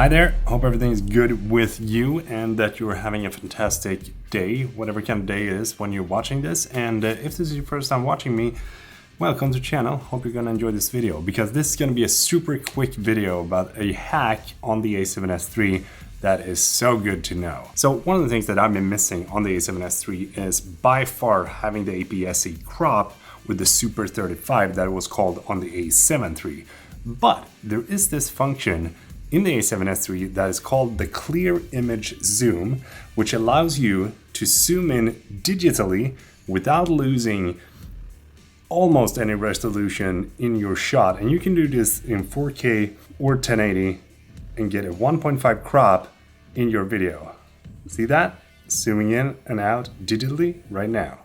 Hi there, hope everything is good with you and that you're having a fantastic day, whatever kind of day it is when you're watching this. And if this is your first time watching me, welcome to the channel. Hope you're gonna enjoy this video because this is gonna be a super quick video about a hack on the A7S III that is so good to know. So one of the things that I've been missing on the A7S III is by far having the APS-C crop with the Super 35 that was called on the A7 III. But there is this function in the A7S III that is called the clear image zoom, which allows you to zoom in digitally without losing almost any resolution in your shot. And you can do this in 4K or 1080 and get a 1.5 crop in your video. See that? Zooming in and out digitally right now.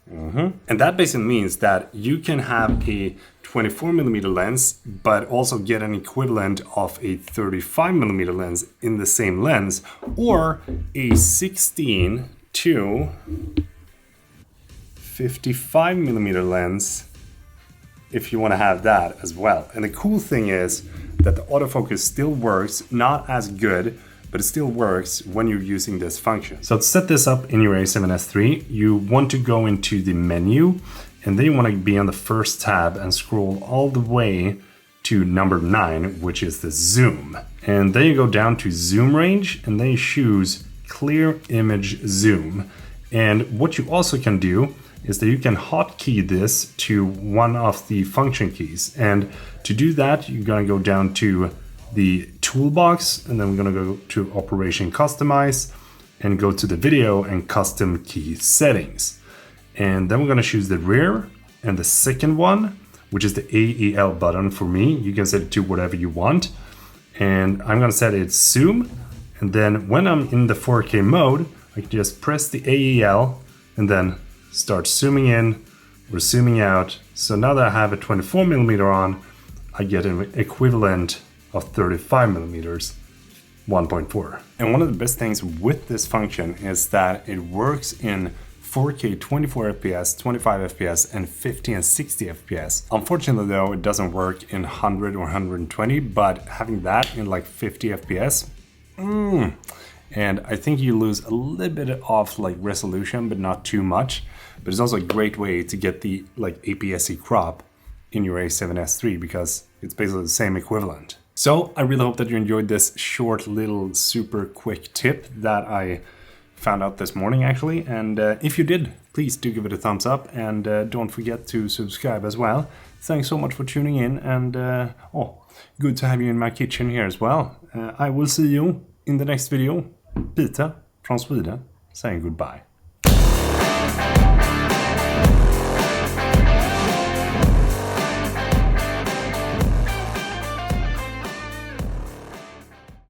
And that basically means that you can have a 24mm lens, but also get an equivalent of a 35mm lens in the same lens, or a 16 to 55mm lens if you want to have that as well. And the cool thing is that the autofocus still works, not as good, but it still works when you're using this function. So to set this up in your A7S III, you want to go into the menu, and then you want to be on the first tab and scroll all the way to number 9, which is the zoom. And then you go down to zoom range, and then you choose clear image zoom. And what you also can do is that you can hotkey this to one of the function keys. And to do that, you're gonna go down to the toolbox, and then we're gonna go to Operation Customize and go to the video and custom key settings. And then we're gonna choose the rear and the second one, which is the AEL button for me. You can set it to whatever you want. And I'm gonna set it zoom. And then when I'm in the 4K mode, I can just press the AEL and then start zooming in or zooming out. So now that I have a 24mm on, I get an equivalent of 35mm 1.4. And one of the best things with this function is that it works in 4K 24 FPS, 25 FPS, and 50 and 60 FPS. Unfortunately though, it doesn't work in 100 or 120, but having that in like 50 FPS, and I think you lose a little bit of like resolution, but not too much. But it's also a great way to get the like APS-C crop in your A7S III because it's basically the same equivalent. So I really hope that you enjoyed this short little super quick tip that I found out this morning actually. And if you did, please do give it a thumbs up and don't forget to subscribe as well. Thanks so much for tuning in, and good to have you in my kitchen here as well. I will see you in the next video. Peter from Sweden saying goodbye.